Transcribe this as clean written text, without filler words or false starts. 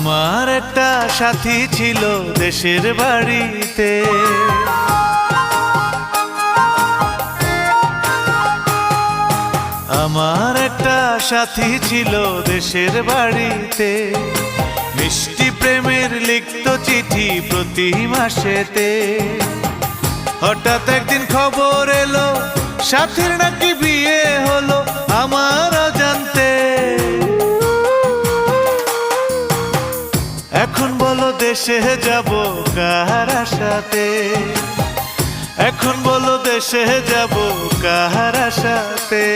আমার একটা সাথী ছিল দেশের বাড়িতে, আমার একটা সাথী ছিল দেশের বাড়িতে, মিষ্টি প্রেমের লিখত চিঠি প্রতি মাসেতে। হঠাৎ একদিন খবর এলো সাথীর নাকি বিয়ে হলো আমার অজান্তে। এখন বলো দেশে যাব কার আশাতে, এখন বলো দেশে যাব কার আশাতে।